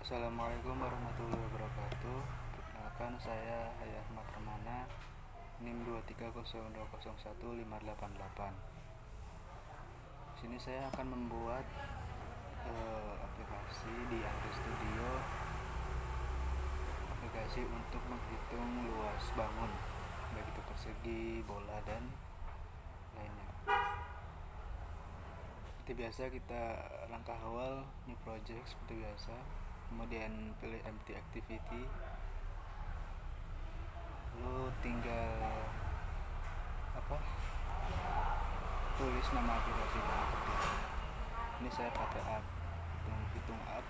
Assalamualaikum warahmatullahi wabarakatuh. Perkenalkan, saya Hayat Ahmad Permana, NIM 230201588. Sini saya akan membuat aplikasi di Android Studio, aplikasi untuk menghitung luas bangun, baik itu persegi, bola, dan lainnya. Seperti biasa, kita langkah awal new project seperti biasa, kemudian pilih empty activity, lalu tinggal tulis nama aplikasinya. Ini saya pakai app hitung app.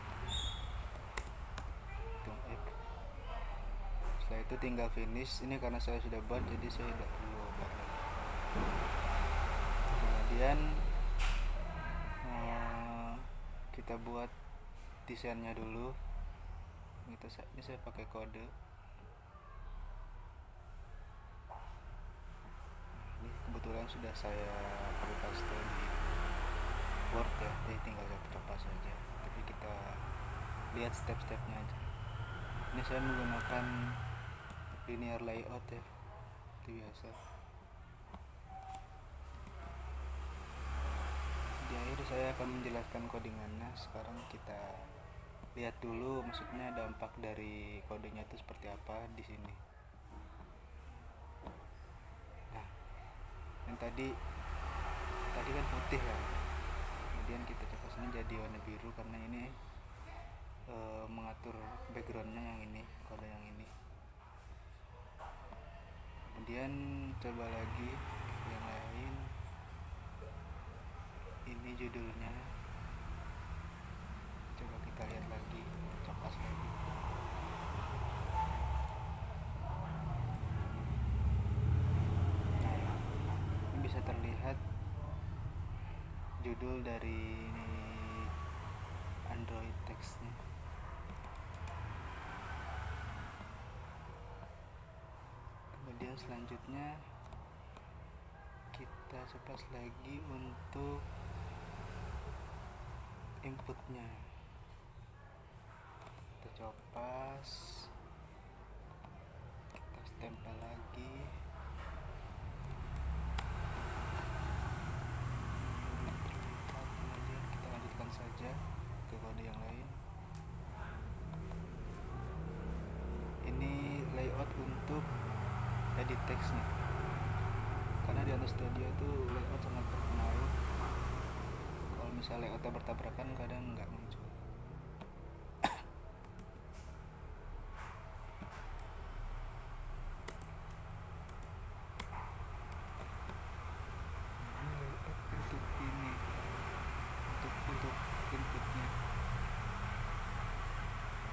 Setelah itu tinggal finish. Ini karena saya sudah buat, jadi saya tidak perlu buat lagi. Kemudian kita buat desainnya dulu. Ini saya pakai kode. Ini kebetulan sudah saya paste di Word ya, jadi tinggal coba saja. Tapi kita lihat step-stepnya aja. Ini saya menggunakan linear layout ya, seperti biasa. Di akhir saya akan menjelaskan codingannya. Sekarang kita lihat dulu, maksudnya dampak dari kodenya itu seperti apa di sini. Nah, yang tadi kan putih ya. Kemudian kita coba sini jadi warna biru karena ini mengatur backgroundnya yang ini, kode yang ini. Kemudian coba lagi yang lain. Ini judulnya. Coba kita lihat lagi, copas lagi. Nah, ini bisa terlihat judul dari Android text-nya. Kemudian selanjutnya kita copas lagi untuk inputnya. Kita copas, kita stempel lagi. Kemudian kita lanjutkan saja ke kode yang lain. Ini layout untuk edit text-nya. Karena di Android Studio itu layout sangat berpengaruh. Kalau misalnya layoutnya bertabrakan, kadang nggak muncul. Untuk inputnya.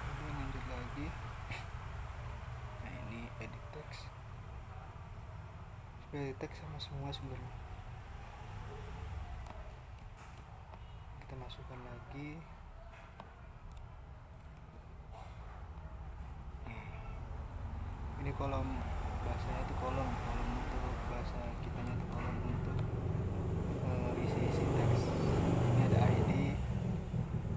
Kemudian lanjut lagi. Nah, ini edit text. Edit text sama semua sebenarnya. Kita masukkan lagi. Ini kolom bahasanya itu kolom untuk bahasa kitanya itu kolom untuk isi teks. Ini ada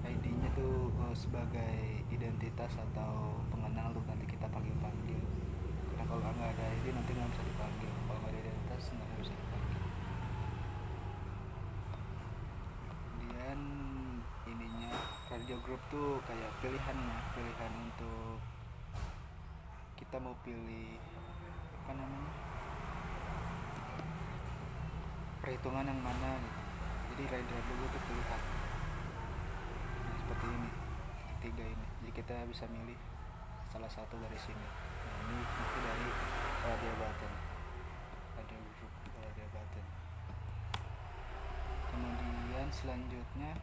ID-nya tuh sebagai identitas atau pengenal untuk nanti kita panggil. Karena kalau nggak ada ID nanti nggak bisa dipanggil. Kalau nggak ada identitas nggak bisa dipanggil. Kemudian ininya radio group tuh kayak pilihan untuk kita mau pilih perhitungan yang mana gitu. Jadi radio dulu tuh pilihan. Nah, seperti ini, tiga ini. Jadi kita bisa milih salah satu dari sini. Nah, ini itu dari radio button. Kemudian selanjutnya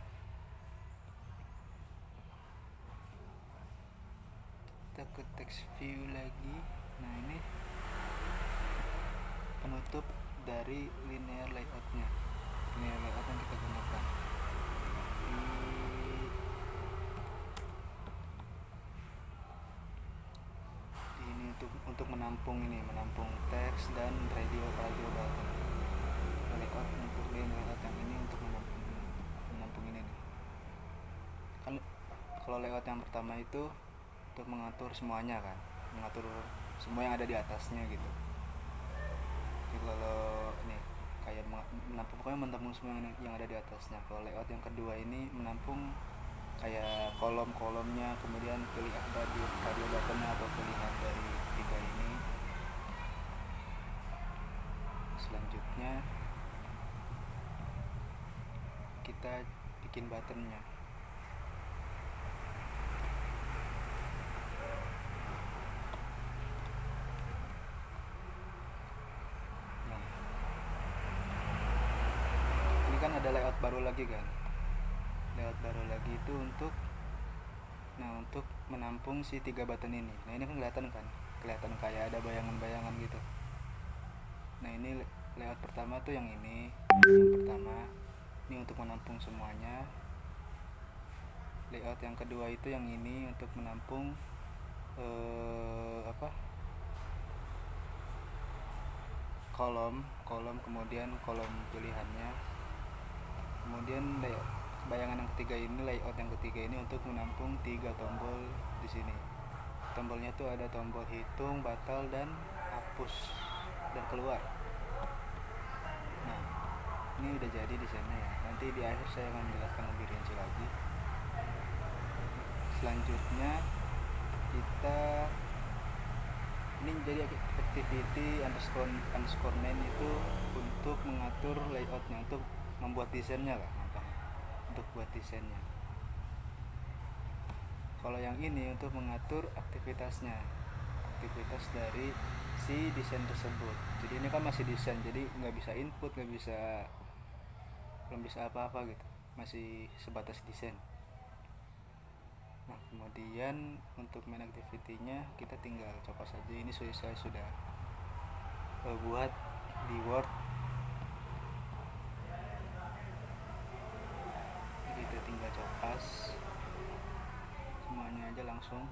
kita ke text view lagi. Nah, ini penutup dari linear layoutnya. Linear layout yang kita gunakan. Ini untuk menampung teks dan radio button. Layout untuk linear layout yang ini untuk menampung ini nih. Kalau layout yang pertama itu untuk mengatur semuanya kan, mengatur semua yang ada di atasnya gitu. Jadi kalau ini kayak menampung, pokoknya menampung semua yang ada di atasnya. Kalau layout yang kedua ini menampung kayak kolom-kolomnya, kemudian pilihan radio buttonnya atau pilihan dari tiga ini. Selanjutnya kita bikin buttonnya. Nah, ini kan ada layout baru lagi kan. Layout baru lagi itu untuk menampung si tiga button ini. Nah, ini kan kelihatan kayak ada bayangan-bayangan gitu. Nah, ini layout pertama tuh yang ini. Yang pertama ini untuk menampung semuanya. Layout yang kedua itu yang ini untuk menampung kolom, kemudian kolom pilihannya. Kemudian bayangan yang ketiga ini, layout yang ketiga ini untuk menampung tiga tombol di sini. Tombolnya tuh ada tombol hitung, batal, dan hapus dan keluar. Nah, ini udah jadi desainnya ya. Nanti di akhir saya akan menjelaskan lebih rinci lagi. Selanjutnya kita ini jadi activity underscore main itu untuk mengatur layoutnya, untuk membuat desainnya lah, untuk buat desainnya. Kalau yang ini untuk mengatur aktivitas dari si desain tersebut. Jadi ini kan masih desain, jadi nggak bisa input, belum bisa apa-apa gitu, masih sebatas desain. Nah, kemudian untuk main activity-nya kita tinggal copas saja. Ini saya sudah buat di Word. Kita tinggal copas semuanya aja langsung.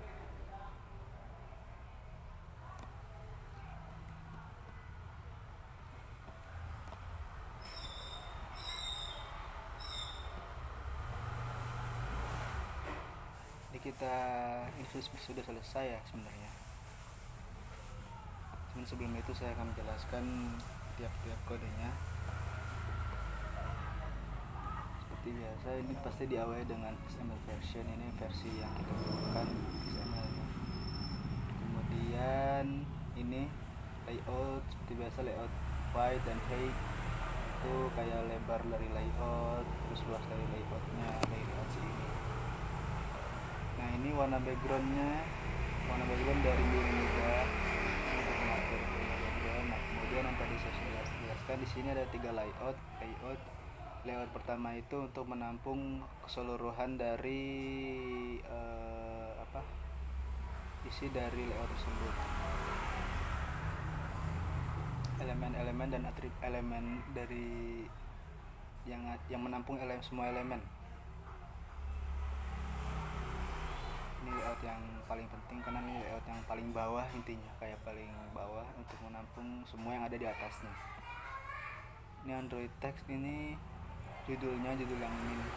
Ini sudah selesai ya sebenarnya. Cuman sebelum itu saya akan menjelaskan tiap kodenya. Seperti biasa, ini pasti diawali dengan XML version. Ini versi yang kita gunakan XML-nya. Kemudian ini layout, seperti biasa layout width dan height itu kayak lebar dari layout, terus luas dari layoutnya, layout sini. Nah, ini warna background dari biru muda untuk mengatur background. Nah, kemudian yang tadi saya jelaskan, di sini ada 3 layout. Layout pertama itu untuk menampung keseluruhan dari isi dari layout tersebut, elemen-elemen dan atribut elemen dari yang menampung semua elemen. Ini layout yang paling penting karena ini layout yang paling bawah, intinya kayak paling bawah untuk menampung semua yang ada di atasnya. Ini Android text, ini judulnya judul yang ini.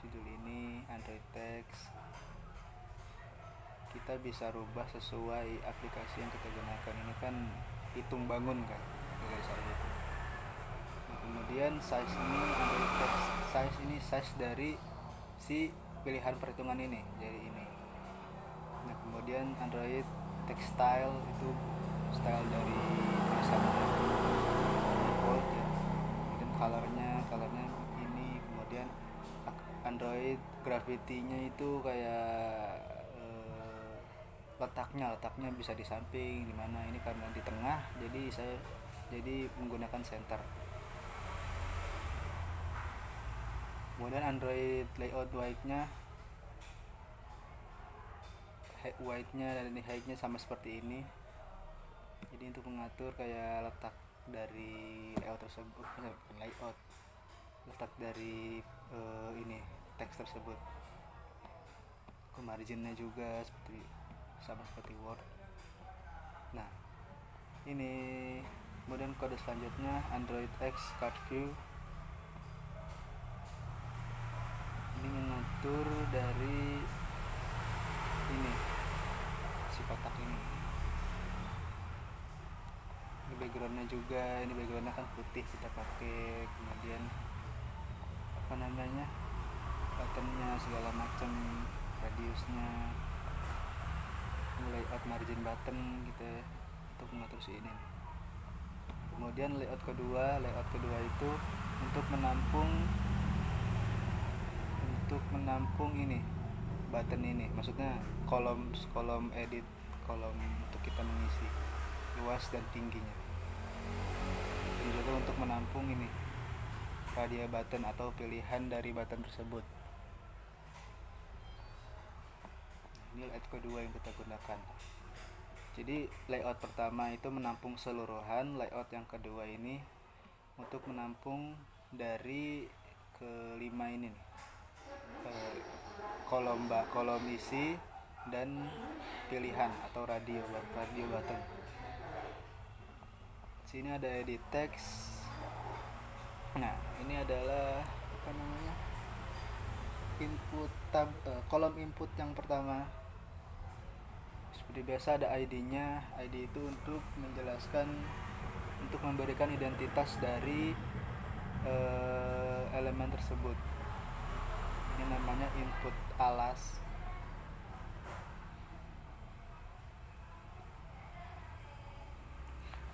Judul ini Android text. Kita bisa rubah sesuai aplikasi yang kita gunakan. Ini kan hitung bangun kan, saya itu. Nah, kemudian size ini Android text size ini size dari si pilihan perhitungan ini, jadi ini. Nah, kemudian Android text style itu style dari tulisannya default ya. Kemudian colornya ini. Kemudian Android gravity-nya itu kayak letaknya bisa di samping, di mana. Ini karena di tengah, jadi saya menggunakan center. Kemudian Android layout white-nya dan height-nya sama seperti ini. Jadi untuk mengatur kayak letak dari layout tersebut, letak dari ini teks tersebut. Marginnya juga sama seperti Word. Nah, ini kemudian kode selanjutnya Android X Card View. Ini diatur dari ini, si kotak ini backgroundnya juga. Ini backgroundnya kan putih kita pakai, kemudian apa namanya, buttonnya segala macam, radiusnya, layout margin button gitu ya, untuk mengatur si ini. Kemudian layout kedua itu untuk menampung ini, button ini, maksudnya kolom edit, kolom untuk kita mengisi luas dan tingginya, dan juga untuk menampung ini radial button atau pilihan dari button tersebut. Ini layout kedua yang kita gunakan. Jadi layout pertama itu menampung keseluruhan, layout yang kedua ini untuk menampung dari kelima ini nih, kolom isi dan pilihan atau radio button. Sini ada edit text. Nah, ini adalah apa namanya, input tab, kolom input yang pertama. Seperti biasa ada ID-nya. ID itu untuk menjelaskan, untuk memberikan identitas dari elemen tersebut. Ini namanya input alas.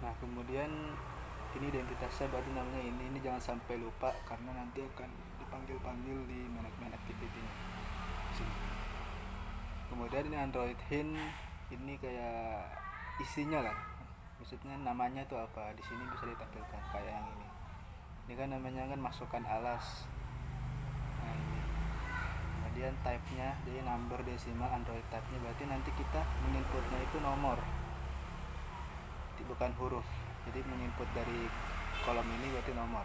Nah, kemudian ini identitasnya berarti namanya ini jangan sampai lupa karena nanti akan dipanggil di main activity-nya. Kemudian ini Android hint, ini kayak isinya lah, maksudnya namanya itu apa, di sini bisa ditampilkan kayak yang ini. Ini kan namanya kan masukan alas. Nah, ini. Kemudian type-nya, jadi number desimal Android type-nya, berarti nanti kita menginputnya itu nomor, bukan huruf. Jadi menginput dari kolom ini berarti nomor.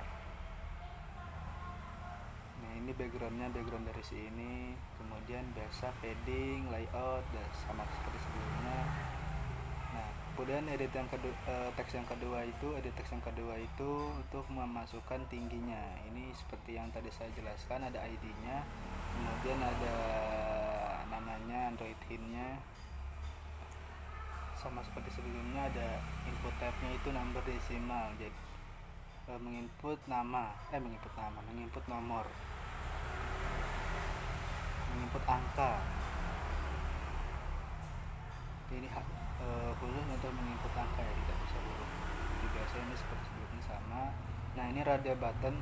Nah, ini background dari si ini. Kemudian biasa padding, layout, dan sama seperti sebelumnya. Nah, kemudian edit teks yang kedua itu untuk memasukkan tingginya. Ini seperti yang tadi saya jelaskan, ada ID-nya, kemudian ada namanya, Android hint-nya, sama seperti sebelumnya. Ada input type-nya itu number desimal, jadi menginput nomor, menginput angka. Ini khusus untuk menginput angka ya, tidak bisa huruf. Jadi biasanya ini seperti sebelumnya sama. Nah, ini radio button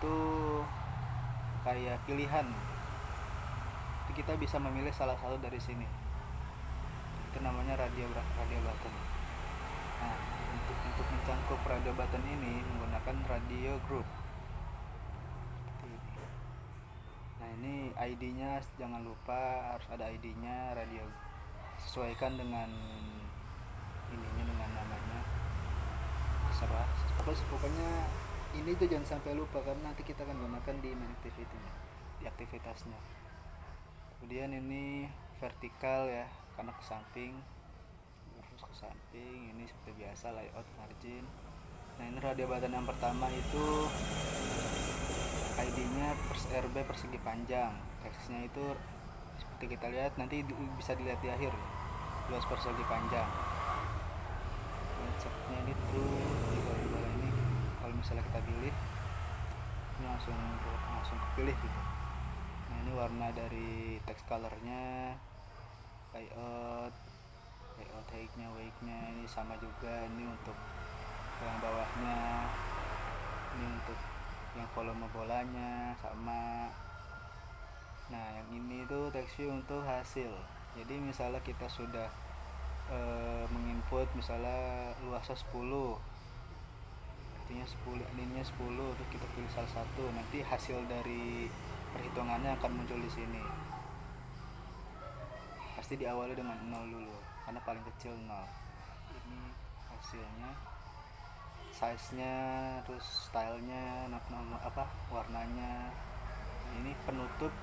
tuh kayak pilihan. Jadi kita bisa memilih salah satu dari sini. Itu namanya radio button. Nah, untuk mencangkup radio button ini menggunakan radio group. Nah, ini ID-nya jangan lupa harus ada ID-nya, radio, sesuaikan dengan ininya, dengan namanya, terserah. Pokoknya ini tuh jangan sampai lupa karena nanti kita akan gunakan di main activity-nya, di aktivitasnya. Kemudian ini vertikal ya, karena ke samping, ini seperti biasa layout margin. Nah, ini radio button yang pertama itu ID-nya RB persegi panjang, teksnya itu seperti kita lihat, nanti bisa dilihat di akhir, luas persegi panjang. Konsepnya ini tuh di bawah ini, kalau misalnya kita pilih ini langsung kepilih gitu. Nah, ini warna dari text colornya, layout height-nya, weight-nya ini sama juga. Ini untuk yang bawahnya, ini untuk yang volume bolanya sama. Nah, yang ini tuh text view untuk hasil. Jadi misalnya kita sudah menginput misalnya luasnya 10, artinya 10, ininya 10, terus kita pilih salah satu, nanti hasil dari perhitungannya akan muncul di sini. Pasti diawali dengan 0 dulu karena paling kecil 0. Ini hasilnya, size-nya, terus stylenya, warnanya. Ini penutup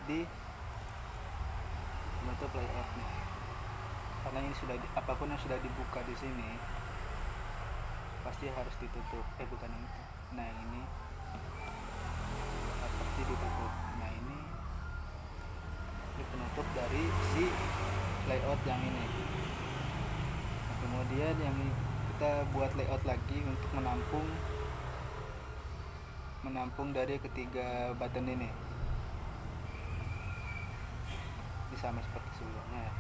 layoutnya, karena ini sudah apapun yang sudah dibuka di sini pasti harus ditutup. Bukan yang itu. Nah, ini pasti ditutup. Nah, ini penutup dari si layout yang ini. Nah, kemudian yang kita buat layout lagi untuk menampung dari ketiga button ini sama seperti sebelumnya.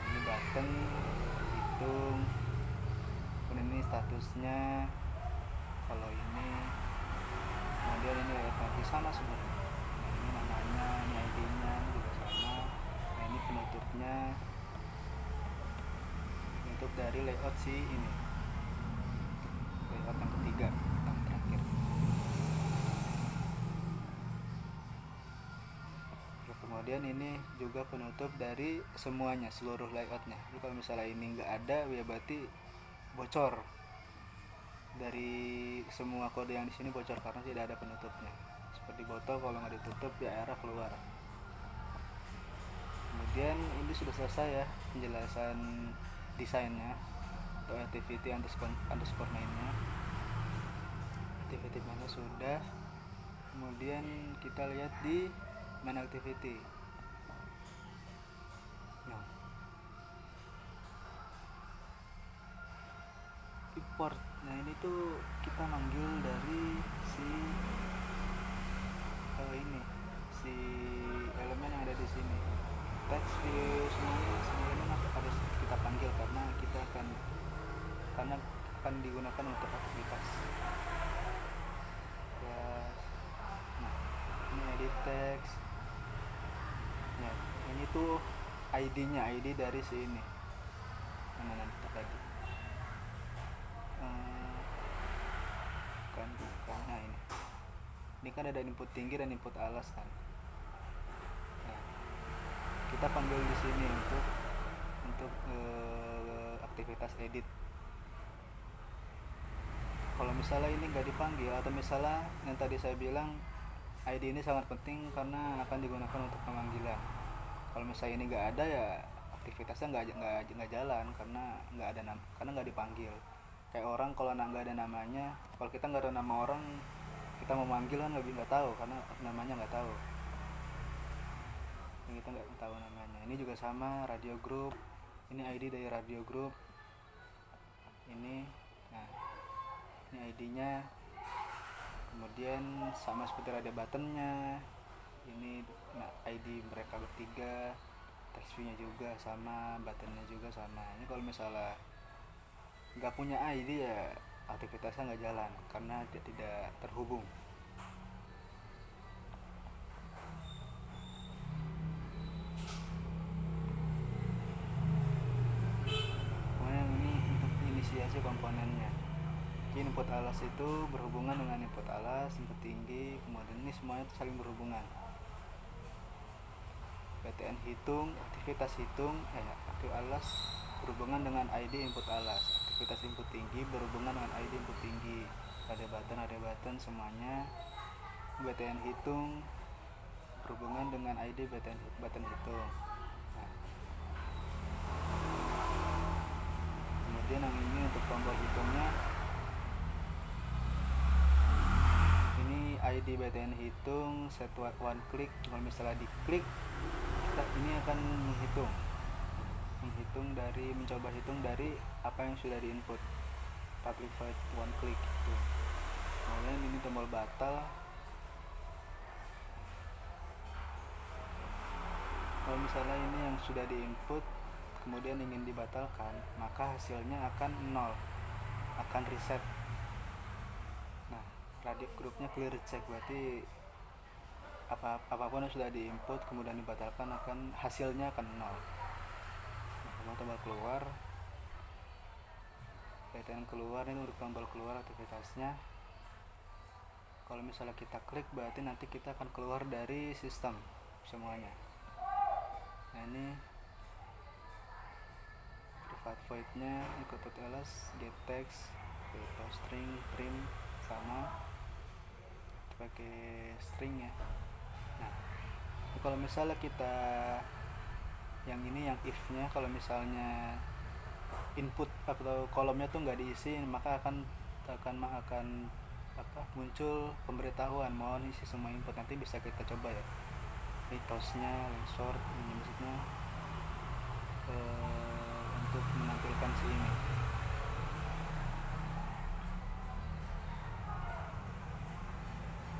Ini button hitung, kemudian ini statusnya, kalau ini kemudian ini layout lagi sama sebenarnya. Nah, ini namanya, ini ID-nya juga sama. Nah, ini penutupnya, penutup dari layout si ini, layout yang ketiga, yang terakhir. Kemudian ini juga penutup dari semuanya, seluruh layoutnya. Jadi kalau misalnya ini nggak ada, ya berarti bocor dari semua kode yang di sini, bocor karena tidak ada penutupnya. Seperti botol, kalau nggak ditutup ya airnya keluar. Kemudian ini sudah selesai ya penjelasan desainnya atau activity underscore mainnya. Activity mainnya sudah. Kemudian kita lihat di main activity. Nah, import. Nah, ini tuh kita manggil dari si elemen yang ada di sini. Text view semuanya harus kita panggil karena akan digunakan untuk aktivitas. Nah, ini edit text. Nah, ini tuh ID-nya, ID dari si ini. Mana nanti tadi? Bukan. Nah, ini kan ada input tinggi dan input alas kan. Nah, kita panggil di sini untuk aktivitas edit. Kalau misalnya ini nggak dipanggil, atau misalnya yang tadi saya bilang ID ini sangat penting karena akan digunakan untuk pemanggilan. Kalau misalnya ini nggak ada, ya aktivitasnya nggak jalan karena nggak dipanggil. Kayak orang kalau nggak ada namanya, kalau kita nggak ada nama orang, kita mau manggil kan nggak tahu karena namanya nggak tahu. Kita nggak tahu namanya. Ini juga sama, radio group. Ini ID dari radio group. Ini, nah, ini ID-nya. Kemudian sama seperti radio buttonnya. Ini ID mereka bertiga. Text view-nya juga sama, buttonnya juga sama. Ini kalau misalnya nggak punya ID, ya aktivitasnya nggak jalan karena dia tidak terhubung. Kemudian ini untuk inisiasi komponennya. Jadi input alas itu berhubungan dengan input alas, input tinggi, kemudian ini semuanya saling berhubungan. PTN hitung, aktivitas hitung, aktif alas berhubungan dengan ID input alas. Aktivitas input tinggi berhubungan dengan ID input tinggi. Ada button semuanya. BTN hitung berhubungan dengan ID button hitung. Nah, kemudian yang ini untuk tombol hitungnya, ini ID BTN hitung set one click. Kalau misalnya diklik, ini akan mencoba hitung dari apa yang sudah diinput. Public void one click gitu. Kemudian ini tombol batal. Kalau misalnya ini yang sudah diinput kemudian ingin dibatalkan, maka hasilnya akan 0, akan reset. Nah, radio grupnya clear check, berarti apapun yang sudah diinput kemudian dibatalkan hasilnya akan 0. Nah, tombol keluar, PTN keluar, ini untuk tombol keluar aktivitasnya. Kalau misalnya kita klik, berarti nanti kita akan keluar dari sistem semuanya. Nah, ini private void-nya, ikut ls, get text, string, trim sama pakai string ya. Nah, kalau misalnya kita yang ini, yang if-nya, kalau misalnya input atau kolomnya tuh nggak diisi, maka akan muncul pemberitahuan mohon isi semua input. Nanti bisa kita coba ya. mitosnya lens short ini maksudnya untuk menampilkan si ini.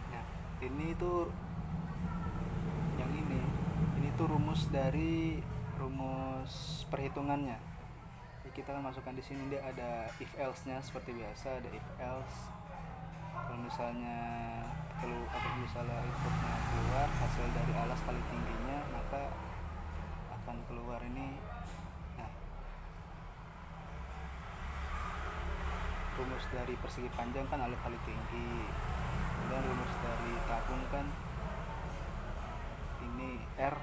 Nah ini tuh yang ini tuh rumus perhitungannya. Jadi kita kan masukkan di sini, dia ada if else nya seperti biasa, ada if else. Kalau misalnya inputnya keluar hasil dari alas kali tingginya, maka akan keluar ini. Nah, rumus dari persegi panjang kan alas kali tinggi, dan rumus dari tabung kan ini R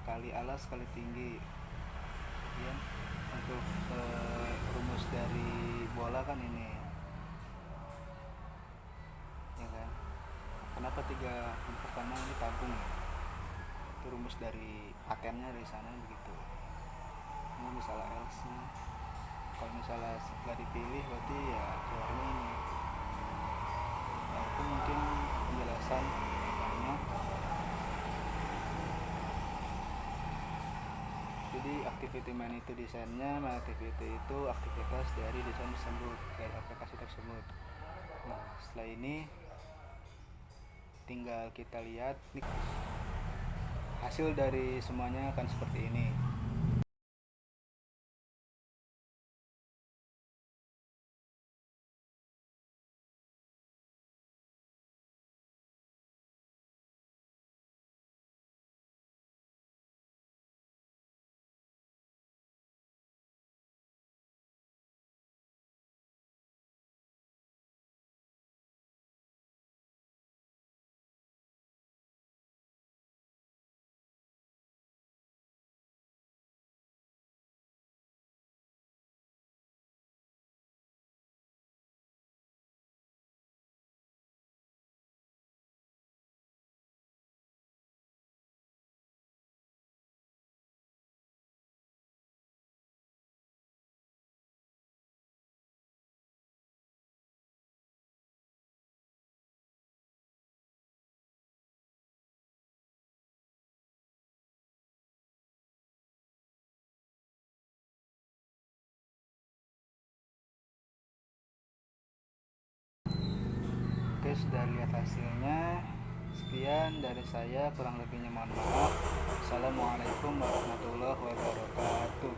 kali alas kali tinggi. Kemudian untuk rumus dari bola kan ini, ya kan. Kenapa yang pertama ini tabung ya? Itu rumus dari patennya dari sana begitu. Ini misalnya else nya, kalau misalnya nggak dipilih berarti ya keluarnya ini. Nah itu mungkin penjelasan pertama. Jadi activity main itu desainnya, main activity itu aktivitas dari desain tersebut, dari aplikasi tersebut. Nah setelah ini tinggal kita lihat nih, hasil dari semuanya akan seperti ini. Oke, sudah lihat hasilnya. Sekian dari saya, kurang lebihnya mohon maaf. Assalamualaikum warahmatullahi wabarakatuh.